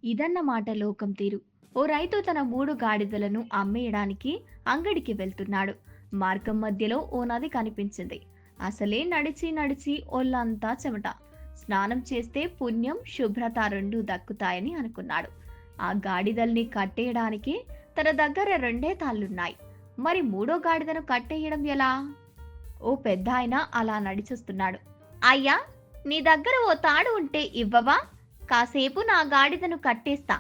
ఇదన్నమాట లోకం తీరు. ఓ రైతు తన 3 గాడిదలను అమ్మేయడానికి అంగడికి వెళ్తున్నాడు. మార్గం మధ్యలో ఓ నది కనిపించింది. అసలే నడిచి నడిచి ఒళ్ళంతా చెమట. స్నానం చేస్తే పుణ్యం, శుభ్రత రెండూ దక్కుతాయని అనుకున్నాడు. ఆ గాడిదల్ని కట్టేయడానికి తన దగ్గర రెండే తాళ్లున్నాయి. మరి మూడో గాడిదను కట్టేయడం ఎలా? ఓ పెద్దాయన అలా నడిచొస్తున్నాడు. అయ్యా, నీ దగ్గర ఓ తాడు ఉంటే ఇవ్వవా? కాసేపు నా గాడిదను కట్టేస్తా.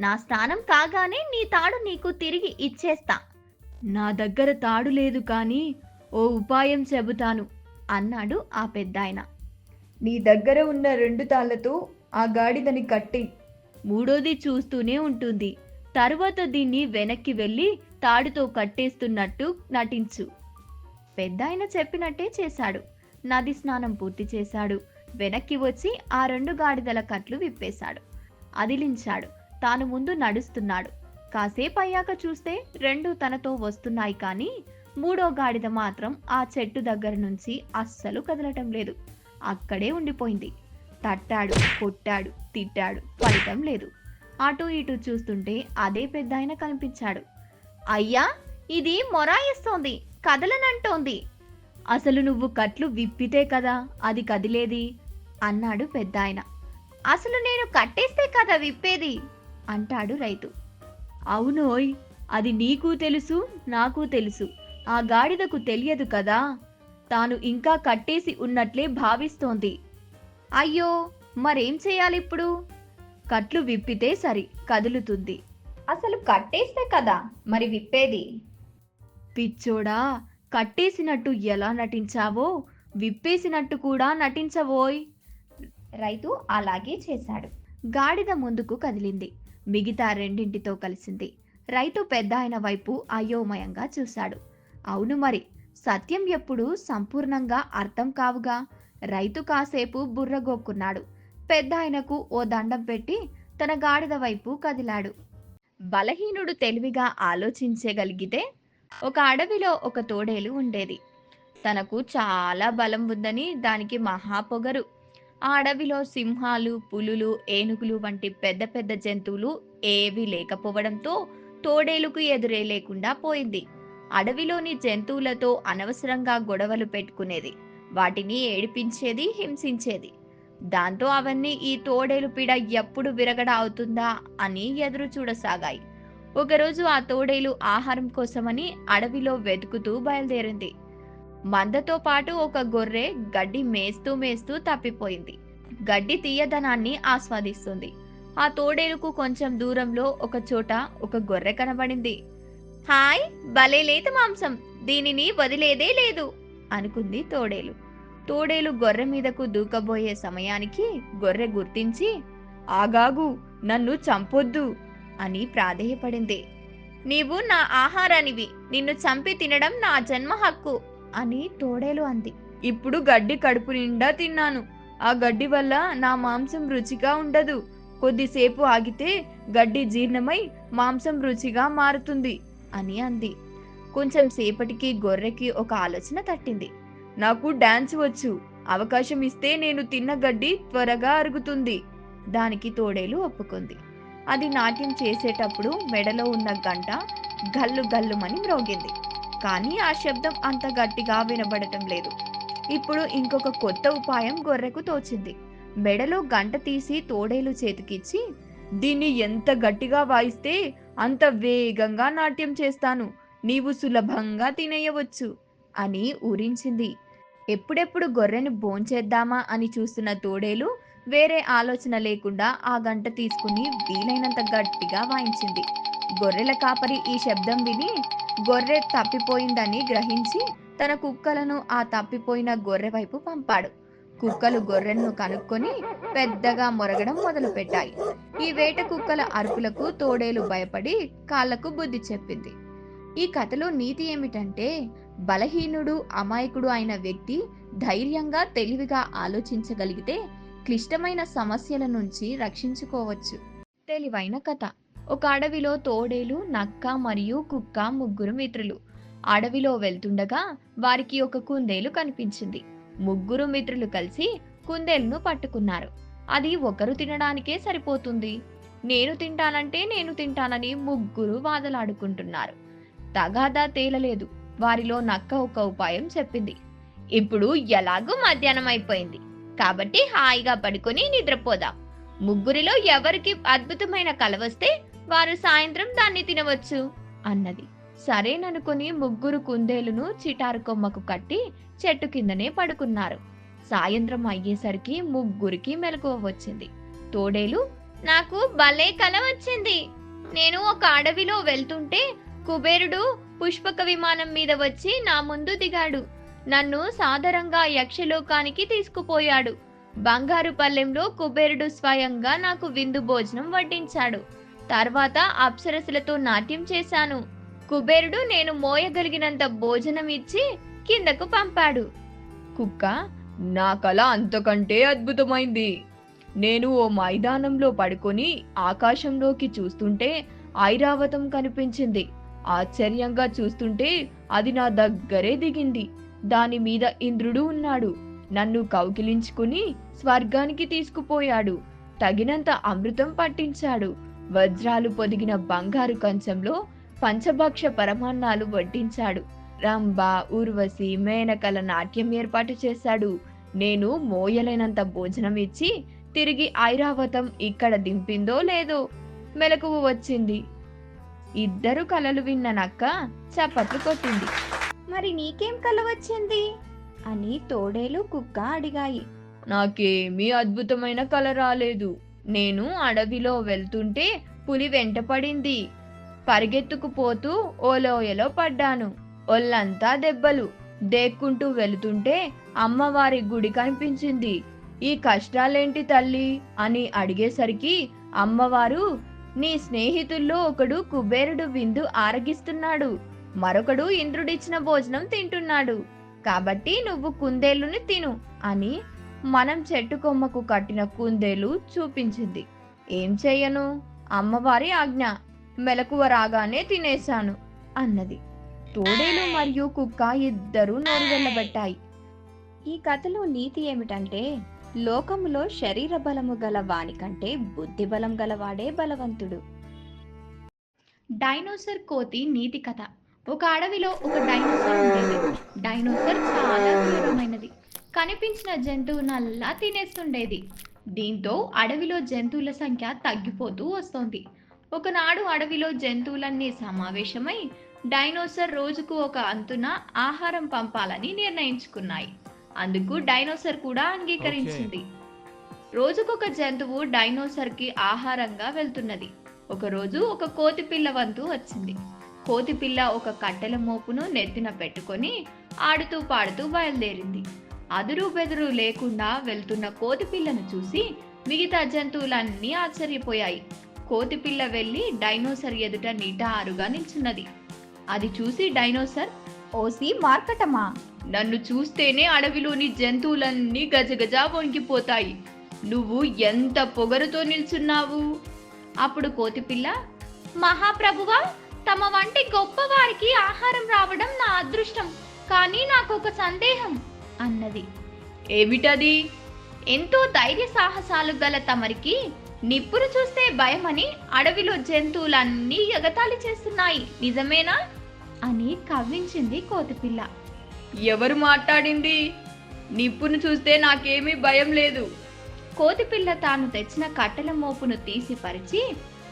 నా స్నానం కాగానే నీ తాడు నీకు తిరిగి ఇచ్చేస్తా. నా దగ్గర తాడు లేదు కానీ ఓ ఉపాయం చెబుతాను అన్నాడు ఆ పెద్దాయన. నీ దగ్గర ఉన్న 2 తాళ్లతో ఆ గాడిదని కట్టేయ్. మూడోది చూస్తూనే ఉంటుంది. తరువాత దీన్ని వెనక్కి వెళ్ళి తాడుతో కట్టేస్తున్నట్టు నటించు. పెద్దాయన చెప్పినట్టే చేశాడు. నది స్నానం పూర్తి చేశాడు. వెనక్కి వచ్చి ఆ 2 గాడిదల కట్లు విప్పేశాడు. అదిలించాడు. తాను ముందు నడుస్తున్నాడు. కాసేపు అయ్యాక చూస్తే 2 తనతో వస్తున్నాయి కానీ మూడో గాడిద మాత్రం ఆ చెట్టు దగ్గర నుంచి అస్సలు కదలటం లేదు. అక్కడే ఉండిపోయింది. తట్టాడు, కొట్టాడు, తిట్టాడు, ఫలితం లేదు. అటూ ఇటూ చూస్తుంటే అదే పెద్దాయన కనిపించాడు. అయ్యా, ఇది మొరాయిస్తోంది, కదలనంటోంది. అసలు నువ్వు కట్లు విప్పితే కదా అది కదిలేది అన్నాడు పెద్దాయన. అసలు నేను కట్టేస్తే కదా విప్పేది అంటాడు రైతు. అవునోయ్, అది నీకు తెలుసు, నాకు తెలుసు. ఆ గాడిదకు తెలియదు కదా. తాను ఇంకా కట్టేసి ఉన్నట్లే భావిస్తోంది. అయ్యో, మరేం చేయాలిప్పుడు? కట్లు విప్పితే సరి, కదులుతుంది. అసలు కట్టేస్తే కదా మరి విప్పేది. పిచ్చోడా, కట్టేసినట్టు ఎలా నటించావో విప్పేసినట్టు కూడా నటించవోయ్. రైతు అలాగే చేశాడు. గాడిద ముందుకు కదిలింది. మిగతా రెండింటితో కలిసింది. రైతు పెద్దాయన వైపు అయోమయంగా చూశాడు. అవును మరి, సత్యం ఎప్పుడు సంపూర్ణంగా అర్థం కావుగా. రైతు కాసేపు బుర్రగొక్కున్నాడు. పెద్దాయనకు ఓ దండం పెట్టి తన గాడిద వైపు కదిలాడు. బలహీనుడు తెలివిగా ఆలోచించగలిగితే ఒక అడవిలో ఒక తోడేలు ఉండేది. తనకు చాలా బలం ఉందని దానికి మహాపొగరు. ఆ అడవిలో సింహాలు, పులులు, ఏనుగులు వంటి పెద్ద పెద్ద జంతువులు ఏవీ లేకపోవడంతో తోడేలుకు ఎదురే లేకుండా పోయింది. అడవిలోని జంతువులతో అనవసరంగా గొడవలు పెట్టుకునేది. వాటిని ఏడిపించేది, హింసించేది. దాంతో అవన్నీ ఈ తోడేలు పీడ ఎప్పుడు విరగడ అవుతుందా అని ఎదురు చూడసాగాయి. ఒకరోజు ఆ తోడేలు ఆహారం కోసమని అడవిలో వెతుకుతూ బయలుదేరింది. మందతో పాటు ఒక గొర్రె గడ్డి మేస్తూ మేస్తూ తప్పిపోయింది. గడ్డి తీయదనాన్ని ఆస్వాదిస్తుంది. ఆ తోడేలుకు కొంచెం దూరంలో ఒక చోట ఒక గొర్రె కనబడింది. హాయ్, భలే లేత మాంసం, దీనిని వదిలేదే లేదు అనుకుంది తోడేలు. తోడేలు గొర్రె మీదకు దూకబోయే సమయానికి గొర్రె గుర్తించి, ఆగాగు, నన్ను చంపొద్దు అని ప్రాధేయపడింది. నీవు నా ఆహారానివి, నిన్ను చంపి తినడం నా జన్మ హక్కు అని తోడేలు అంది. ఇప్పుడు గడ్డి కడుపు నిండా తిన్నాను. ఆ గడ్డి వల్ల నా మాంసం రుచిగా ఉండదు. కొద్దిసేపు ఆగితే గడ్డి జీర్ణమై మాంసం రుచిగా మారుతుంది అని అంది. కొంచెం సేపటికి గొర్రెకి ఒక ఆలోచన తట్టింది. నాకు డాన్స్ వచ్చు, అవకాశం ఇస్తే నేను తిన్న గడ్డి త్వరగా అరుగుతుంది. దానికి తోడేలు ఒప్పుకుంది. అది నాట్యం చేసేటప్పుడు మెడలో ఉన్న గంట గల్లు గల్లుమని మ్రోగింది. కానీ ఆ శబ్దం అంత గట్టిగా వినబడటం లేదు. ఇప్పుడు ఇంకొక కొత్త ఉపాయం గొర్రెకు తోచింది. మెడలో గంట తీసి తోడేలు చేతికిచ్చి, దీన్ని ఎంత గట్టిగా వాయిస్తే అంత వేగంగా నాట్యం చేస్తాను, నీవు సులభంగా తినేయవచ్చు అని ఊరించింది. ఎప్పుడెప్పుడు గొర్రెను భోంచేద్దామా అని చూస్తున్న తోడేలు వేరే ఆలోచన లేకుండా ఆ గంట తీసుకుని వీలైనంత గట్టిగా వాయించింది. గొర్రెల కాపరి ఈ శబ్దం విని గొర్రె తప్పిపోయిందని గ్రహించి తన కుక్కలను ఆ తప్పిపోయిన గొర్రె వైపు పంపాడు. కుక్కలు గొర్రెను కనుక్కొని పెద్దగా మొరగడం మొదలుపెట్టాయి. ఈ వేట కుక్కల అరుపులకు తోడేలు భయపడి కాళ్లకు బుద్ధి చెప్పింది. ఈ కథలో నీతి ఏమిటంటే, బలహీనుడు, అమాయకుడు అయిన వ్యక్తి ధైర్యంగా, తెలివిగా ఆలోచించగలిగితే క్లిష్టమైన సమస్యల నుంచి రక్షించుకోవచ్చు. తెలివైన కథ. ఒక అడవిలో తోడేలు, నక్క మరియు కుక్క ముగ్గురు మిత్రులు. అడవిలో వెళ్తుండగా వారికి ఒక కుందేలు కనిపించింది. ముగ్గురు మిత్రులు కలిసి కుందేలును పట్టుకున్నారు. అది ఒకరు తినడానికే సరిపోతుంది. నేను తింటానని ముగ్గురు వాదలాడుకుంటున్నారు. తగాదా తేలలేదు. వారిలో నక్క ఒక ఉపాయం చెప్పింది. ఇప్పుడు ఎలాగూ మధ్యాహ్నం అయిపోయింది కాబట్టి హాయిగా పడుకొని నిద్రపోదాం. ముగ్గురిలో ఎవరికి అద్భుతమైన కల వస్తే వారు సాయంత్రం దాన్ని తినవచ్చు అన్నది. సరేననుకుని ముగ్గురు కుందేలును చిటారు కొమ్మకు కట్టి చెట్టు కిందనే పడుకున్నారు. సాయంత్రం అయ్యేసరికి ముగ్గురికి మెలకువ వచ్చింది. తోడేలు, నాకు భలే కల వచ్చింది. నేను ఒక అడవిలో వెళ్తుంటే కుబేరుడు పుష్పక విమానం మీద వచ్చి నా ముందు దిగాడు. నన్ను సాదరంగా యక్షలోకానికి తీసుకుపోయాడు. బంగారు పల్లెంలో కుబేరుడు స్వయంగా నాకు విందు భోజనం వడ్డించాడు. తర్వాత అప్సరసులతో నాట్యం చేశాను. కుబేరుడు నేను మోయగలిగినంత భోజనం ఇచ్చి కిందకు పంపాడు. కుక్క, నా కల అంతకంటే అద్భుతమైంది. నేను ఓ మైదానంలో పడుకొని ఆకాశంలోకి చూస్తుంటే ఐరావతం కనిపించింది. ఆశ్చర్యంగా చూస్తుంటే అది నా దగ్గరే దిగింది. దాని మీద ఇంద్రుడు ఉన్నాడు. నన్ను కౌగిలించుకుని స్వర్గానికి తీసుకుపోయాడు. తగినంత అమృతం పట్టించాడు. వజ్రాలు పొదిగిన బంగారు కంచంలో పంచభక్ష పరమాన్నాలు వడ్డించాడు. రంభ, ఊర్వశి, మేనకల నాట్యం ఏర్పాటు చేశాడు. నేను మోయలేనంత భోజనం ఇచ్చి తిరిగి ఐరావతం ఇక్కడ దింపిందో లేదో మెలకువ వచ్చింది. ఇద్దరు కలలు విన్న నక్క చప్పట్లు కొట్టింది. మరి నీకేం కల వచ్చింది అని తోడేలు, కుక్క అడిగాయి. నాకేమీ అద్భుతమైన కల రాలేదు. నేను అడవిలో వెళ్తుంటే పులి వెంటపడింది. పరిగెత్తుకుపోతూ ఓలోయలో పడ్డాను. ఒళ్ళంతా దెబ్బలు. దేక్కుంటూ వెళుతుంటే అమ్మవారి గుడి కనిపించింది. ఈ కష్టాలేంటి తల్లి అని అడిగేసరికి అమ్మవారు, నీ స్నేహితుల్లో ఒకడు కుబేరుడు విందు ఆరగిస్తున్నాడు, మరొకడు ఇంద్రుడిచ్చిన భోజనం తింటున్నాడు. కాబట్టి నువ్వు కుందేలుని తిను అని మనం చెట్టు కొమ్మకు కట్టిన కుందేలు చూపించింది. ఏం చెయ్యను, అమ్మవారి ఆజ్ఞ. మెలకువ రాగానే తినేశాను అన్నది. తోడేలు మరియు కుక్క ఇద్దరూ నోరు వెళ్ళబెట్టాయి. ఈ కథలో నీతి ఏమిటంటే, లోకములో శరీర బలము గల వాని కంటే బుద్ధి బలం గలవాడే బలవంతుడు. డైనోసర్ కోతి నీతి కథ. ఒక అడవిలో ఒక డైనోసర్ ఉండేది. డైనోసర్ చాలా క్రూరమైనది. కనిపించిన జంతువునల్లా తినేస్తుండేది. దీంతో అడవిలో జంతువుల సంఖ్య తగ్గిపోతూ వస్తోంది. ఒకనాడు అడవిలో జంతువులన్నీ సమావేశమై డైనోసర్ రోజుకు ఒక అంతున ఆహారం పంపాలని నిర్ణయించుకున్నాయి. అందుకు డైనోసర్ కూడా అంగీకరించింది. రోజుకొక జంతువు డైనోసర్కి ఆహారంగా వెళ్తున్నది. ఒకరోజు ఒక కోతి పిల్ల వంతు వచ్చింది. కోతి పిల్ల ఒక కట్టెల మోపును నెత్తిన పెట్టుకొని ఆడుతూ పాడుతూ బయలుదేరింది. అదురు బెదురు లేకుండా వెళ్తున్న కోతి పిల్లను చూసి మిగతా జంతువులన్నీ ఆశ్చర్యపోయాయి. కోతి పిల్ల వెళ్లి డైనోసర్ ఎదుట నిటారుగా నిల్చున్నది. అది చూసి డైనోసర్, ఓసి మార్కటమా, నన్ను చూస్తేనే అడవిలోని జంతువులన్నీ గజగజ వణికిపోతాయి. నువ్వు ఎంత పొగరుతో నిల్చున్నావు. అప్పుడు కోతిపిల్ల, మహాప్రభువా, తమ వంటి గొప్పవారికి ఆహారం రావడం నా అదృష్టం. కానీ నాకొక సందేహం అన్నది. ఏమిటది? ఎంతో ధైర్య సాహసాలు గల తమరికి నిప్పును చూస్తే భయమని అడవిలో జంతువులన్నీ ఎగతాళి చేస్తున్నాయి, నిజమేనా అని కవ్వించింది కోతిపిల్ల. ఎవరు మాట్లాడింది? నిప్పును చూస్తే నాకేమీ భయం లేదు. కోతిపిల్ల తాను తెచ్చిన కట్టెల మోపును తీసి పరిచి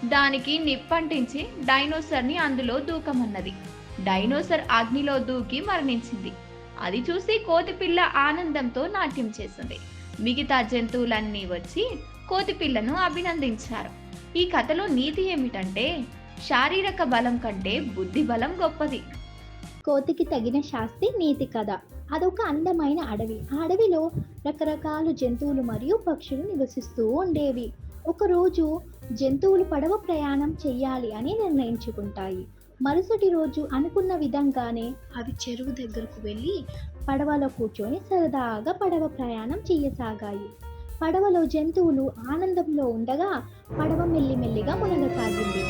దానికి నిప్పంటించి డైనోసర్ని అందులో దూకమన్నది. డైనోసర్ అగ్నిలో దూకి మరణించింది. అది చూసి కోతిపిల్ల ఆనందంతో నాట్యం చేసింది. మిగతా జంతువులన్నీ వచ్చి కోతిపిల్లను అభినందించారు. ఈ కథలో నీతి ఏమిటంటే, శారీరక బలం కంటే బుద్ధి బలం గొప్పది. కోతికి తగిన శాస్తి నీతి కథ. అదొక అందమైన అడవి. ఆ అడవిలో రకరకాల జంతువులు మరియు పక్షులు నివసిస్తూ ఉండేవి. ఒకరోజు జంతువులు పడవ ప్రయాణం చెయ్యాలి అని నిర్ణయించుకుంటాయి. మరుసటి రోజు అనుకున్న విధంగానే అవి చెరువు దగ్గరకు వెళ్ళి పడవలో కూర్చొని సరదాగా పడవ ప్రయాణం చెయ్యసాగాయి. పడవలో జంతువులు ఆనందంలో ఉండగా పడవ మెల్లిమెల్లిగా మునగసాగింది.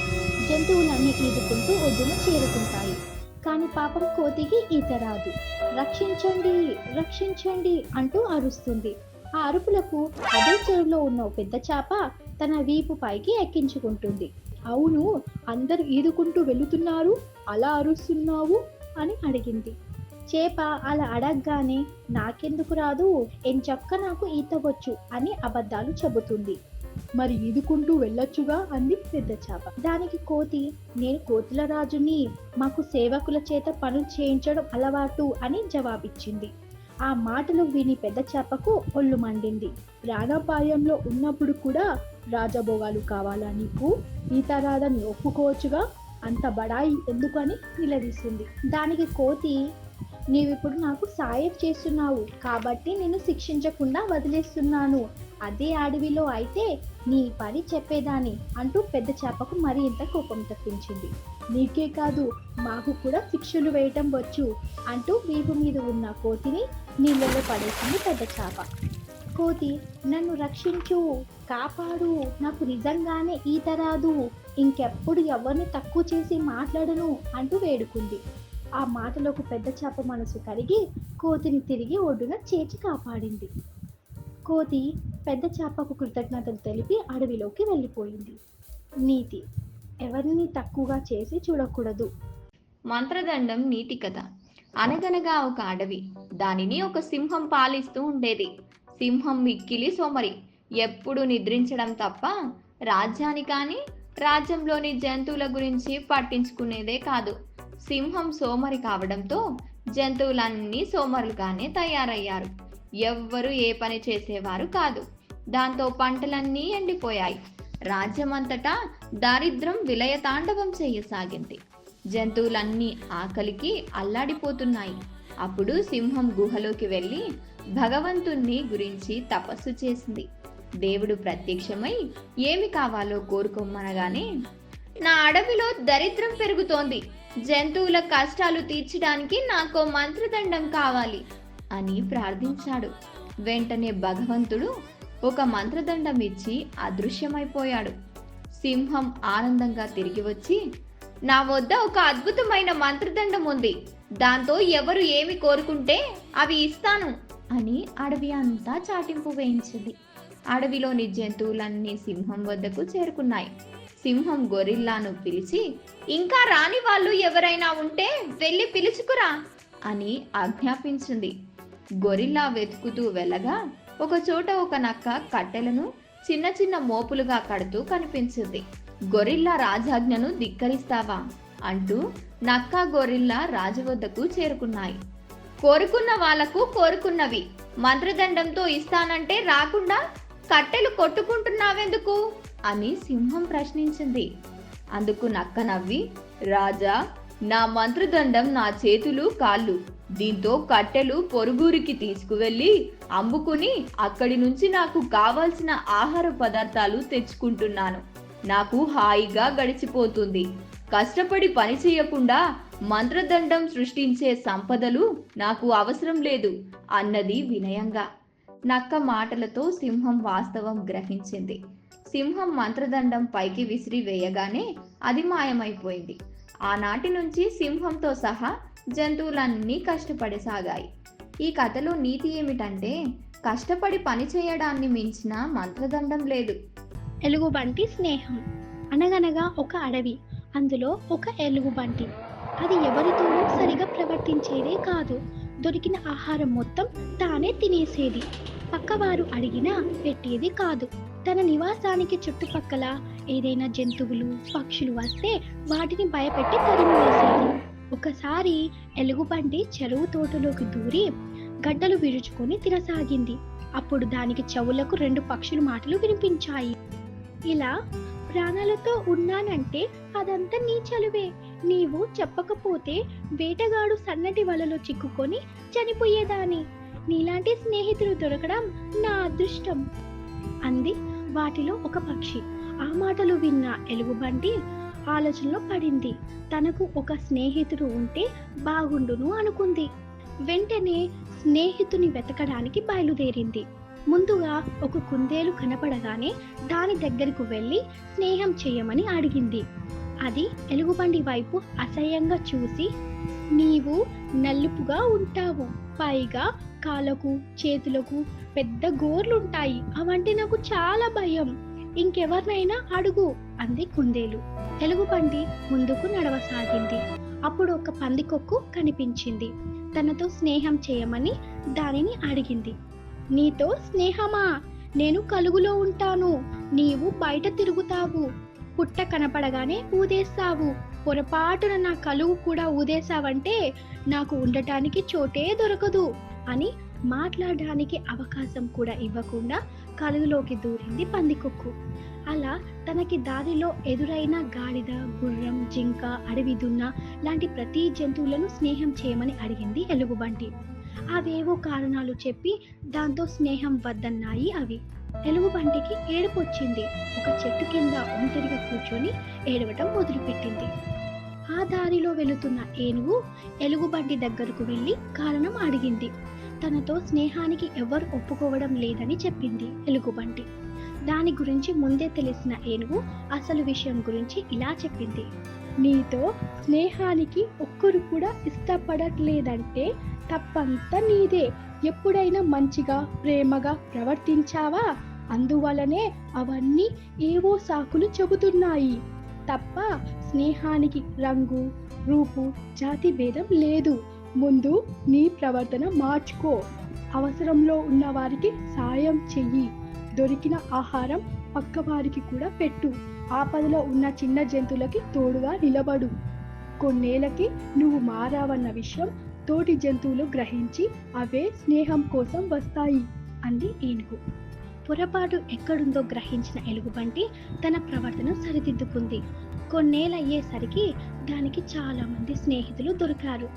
జంతువులన్నీ ఈదుకుంటూ ఒడ్డున చేరుకుంటాయి. కానీ పాపం కోతికి ఈత రాదు. రక్షించండి, రక్షించండి అంటూ అరుస్తుంది. ఆ అరుపులకు అదే చెరువులో ఉన్న పెద్ద చేప తన వీపు పైకి ఎక్కించుకుంటుంది. అవును, అందరూ ఈదుకుంటూ వెళుతున్నారు, అలా అరుస్తున్నావు అని అడిగింది. చేప అలా అడగగానే నాకెందుకు రాదు, ఎంచక్క నాకు ఈత వచ్చు అని అబద్ధాలు చెబుతుంది. మరి ఈదుకుంటూ వెళ్ళొచ్చుగా అంది పెద్ద చేప. దానికి కోతి, నేను కోతుల రాజుని, మాకు సేవకుల చేత పనులు చేయించడం అలవాటు అని జవాబిచ్చింది. ఆ మాటలు విని పెద్ద చేపకు ఒళ్ళు మండింది. ప్రాణాపాయంలో ఉన్నప్పుడు కూడా రాజభోగాలు కావాలా నీకు? ఈత రాదని ఒప్పుకోవచ్చుగా, అంత బడాయి ఎందుకని నిలదీసింది. దానికి కోతి, నీవిప్పుడు నాకు సాయం చేస్తున్నావు కాబట్టి నేను శిక్షించకుండా వదిలేస్తున్నాను, అదే అడవిలో అయితే నీ పని చెప్పేదాన్ని అంటూ పెద్ద చేపకు మరింత కోపం తెప్పించింది. నీకే కాదు, మాకు కూడా శిక్షలు వేయటం వచ్చు అంటూ వీపు మీద ఉన్న కోతిని నీళ్ళలో పడేసింది పెద్ద చేప. కోతి, నన్ను రక్షించు, కాపాడు, నాకు నిజంగానే ఈత రాదు, ఇంకెప్పుడు ఎవరిని తక్కువ చేసి మాట్లాడను అంటూ వేడుకుంది. ఆ మాటలకు పెద్ద చేప మనసు కరిగి కోతిని తిరిగి ఒడ్డున చేర్చి కాపాడింది. కోతి పెద్ద చేపకు కృతజ్ఞతలు తెలిపి అడవిలోకి వెళ్ళిపోయింది. నీతి: ఎవరిని తక్కువగా చేసి చూడకూడదు. మంత్రదండం నీతి కథ. అనగనగా ఒక అడవి. దానిని ఒక సింహం పాలిస్తూ ఉండేది. సింహం మిక్కిలి సోమరి. ఎప్పుడు నిద్రించడం తప్ప రాజ్యాన్ని కానీ రాజ్యంలోని జంతువుల గురించి పట్టించుకునేదే కాదు. సింహం సోమరి కావడంతో జంతువులన్నీ సోమరులుగానే తయారయ్యారు. ఎవ్వరూ ఏ పని చేసేవారు కాదు. దాంతో పంటలన్నీ ఎండిపోయాయి. రాజ్యమంతటా దారిద్ర్యం విలయతాండవం చేయసాగింది. జంతువులన్నీ ఆకలికి అల్లాడిపోతున్నాయి. అప్పుడు సింహం గుహలోకి వెళ్ళి భగవంతుణ్ణి గురించి తపస్సు చేసింది. దేవుడు ప్రత్యక్షమై ఏమి కావాలో కోరుకోమనగానే, నా అడవిలో దరిద్రం పెరుగుతోంది, జంతువుల కష్టాలు తీర్చడానికి నాకో మంత్రదండం కావాలి అని ప్రార్థించాడు. వెంటనే భగవంతుడు ఒక మంత్రదండం ఇచ్చి అదృశ్యమైపోయాడు. సింహం ఆనందంగా తిరిగి వచ్చి, నా వద్ద ఒక అద్భుతమైన మంత్రదండం ఉంది, దాంతో ఎవరు ఏమి కోరుకుంటే అవి ఇస్తాను అని అడవి అంతా చాటింపు వేయించింది. అడవిలోని జంతువులన్నీ సింహం వద్దకు చేరుకున్నాయి. సింహం గొరిల్లాను పిలిచి, ఇంకా రాని వాళ్ళు ఎవరైనా ఉంటే వెళ్ళి పిలుచుకురా అని ఆజ్ఞాపించింది. గొరిల్లా వెతుకుతూ వెళ్ళగా ఒక చోట ఒక నక్క కట్టెలను చిన్న చిన్న మోపులుగా కడుతూ కనిపించింది. గొరిల్లా రాజాజ్ఞను ధిక్కరిస్తావా అంటూ నక్క గొరిల్లా రాజు వద్దకు చేరుకున్నాయి. కోరుకున్న వాళ్లకు కోరుకున్నవి మంత్రదండంతో ఇస్తానంటే రాకుండా కట్టెలు కొట్టుకుంటున్నావెందుకు అని సింహం ప్రశ్నించింది. అందుకు నక్క నవ్వి, రాజా, నా మంత్రదండం నా చేతులు కాళ్ళు, దీంతో కట్టెలు పొరుగురికి తీసుకువెళ్ళి అమ్ముకుని అక్కడి నుంచి నాకు కావాల్సిన ఆహార పదార్థాలు తెచ్చుకుంటున్నాను. నాకు హాయిగా గడిచిపోతుంది. కష్టపడి పని చేయకుండా మంత్రదండం సృష్టించే సంపదలు నాకు అవసరం లేదు అన్నది వినయంగా. నక్క మాటలతో సింహం వాస్తవం గ్రహించింది. సింహం మంత్రదండం పైకి విసిరి వేయగానే అది మాయమైపోయింది. ఆనాటి నుంచి సింహంతో సహా జంతువులన్నీ కష్టపడసాగాయి. ఈ కథలో నీతి ఏమిటంటే, కష్టపడి పని చేయడాన్ని మించిన మంత్రదండం లేదు. ఎలుగుబంటి స్నేహం. అనగనగా ఒక అడవి. అందులో ఒక ఎలుగుబంటి. అది ఎవరితోనూ సరిగా ప్రవర్తించేదే కాదు. దొరికిన ఆహారం మొత్తం తానే తినేసేది. పక్కవారు అడిగినా పెట్టేది కాదు. తన నివాసానికి చుట్టుపక్కల ఏదైనా జంతువులు, పక్షులు వస్తే వాటిని భయపెట్టి తరిమి వేసేది. ఒకసారి ఎలుగుబంటి చెరువు తోటలోకి దూరి గడ్డలు విరుచుకొని తినసాగింది. అప్పుడు దానికి చెవులకు 2 పక్షుల మాటలు వినిపించాయి. ఇలా, ప్రాణాలతో ఉన్నానంటే అదంతా నీ చలువే. నీవు చెప్పకపోతే వేటగాడు సన్నటి వలలో చిక్కుకొని చనిపోయేదాన్ని. నీలాంటి స్నేహితులు దొరకడం నా అదృష్టం అంది వాటిలో ఒక పక్షి. ఆ మాటలు విన్న ఎలుగుబంటి ఆలోచనలో పడింది. తనకు ఒక స్నేహితుడు ఉంటే బాగుండును అనుకుంది. వెంటనే స్నేహితుని వెతకడానికి బయలుదేరింది. ముందుగా ఒక కుందేలు కనపడగానే దాని దగ్గరకు వెళ్ళి స్నేహం చేయమని అడిగింది. అది ఎలుగుబంటి వైపు అసహ్యంగా చూసి, నీవు నలుపుగా ఉంటావు, పైగా కాళ్ళకు చేతులకు పెద్ద గోర్లుంటాయి, అవంటే నాకు చాలా భయం. ఇంకెవరినైనా అడుగు అంది కుందేలు. ఎలుగుబంటి ముందుకు నడవసాగింది. అప్పుడు ఒక పందికొక్కు కనిపించింది. తనతో స్నేహం చేయమని దానిని అడిగింది. నీతో స్నేహమా? నేను కలుగులో ఉంటాను, నీవు బయట తిరుగుతావు. పుట్ట కనపడగానే ఊదేస్తావు. పొరపాటున నా కలుగు కూడా ఊదేశావంటే నాకు ఉండటానికి చోటే దొరకదు అని మాట్లాడడానికి అవకాశం కూడా ఇవ్వకుండా కలుగులోకి దూరింది పందికొక్కు. అలా తనకి దారిలో ఎదురైన గాడిద, గుర్రం, జింక, అడవి దున్న లాంటి ప్రతి జంతువులను స్నేహం చేయమని అడిగింది ఎలుగుబంటి. అవేవో కారణాలు చెప్పి దాంతో స్నేహం వద్దన్నాయి అవి. ఎలుగుబంటికి ఏడుపు వచ్చింది. ఒక చెట్టు కింద ఒంటరిగా కూర్చొని ఏడవటం మొదలుపెట్టింది. ఆ దారిలో వెళుతున్న ఏనుగు ఎలుగుబంటి దగ్గరకు వెళ్ళి కారణం అడిగింది. తనతో స్నేహానికి ఎవరు ఒప్పుకోవడం లేదని చెప్పింది ఎలుగుబంటి. దాని గురించి ముందే తెలిసిన ఏనుగు అసలు విషయం గురించి ఇలా చెప్పింది. నీతో స్నేహానికి ఒక్కరు కూడా ఇష్టపడట్లేదంటే తప్పంతా నీదే. ఎప్పుడైనా మంచిగా ప్రేమగా ప్రవర్తించావా? అందువలనే అవన్నీ ఏవో సాకులు చెబుతున్నాయి తప్ప స్నేహానికి రంగు, రూపు, జాతి భేదం లేదు. ముందు నీ ప్రవర్తన మార్చుకో. అవసరంలో ఉన్న వారికి సాయం చెయ్యి. దొరికిన ఆహారం పక్కవారికి కూడా పెట్టు. ఆపదలో ఉన్న చిన్న జంతువులకి తోడుగా నిలబడు. కొన్నేళ్ళకి నువ్వు మారావన్న విషయం తోటి జంతువులు గ్రహించి అవే స్నేహం కోసం వస్తాయి అంది ఏనుగు. పొరపాటు ఎక్కడుందో గ్రహించిన ఎలుగుబంటి తన ప్రవర్తన సరిదిద్దుకుంది. కొన్నేళ్ళయ్యేసరికి దానికి చాలా మంది స్నేహితులు దొరికారు.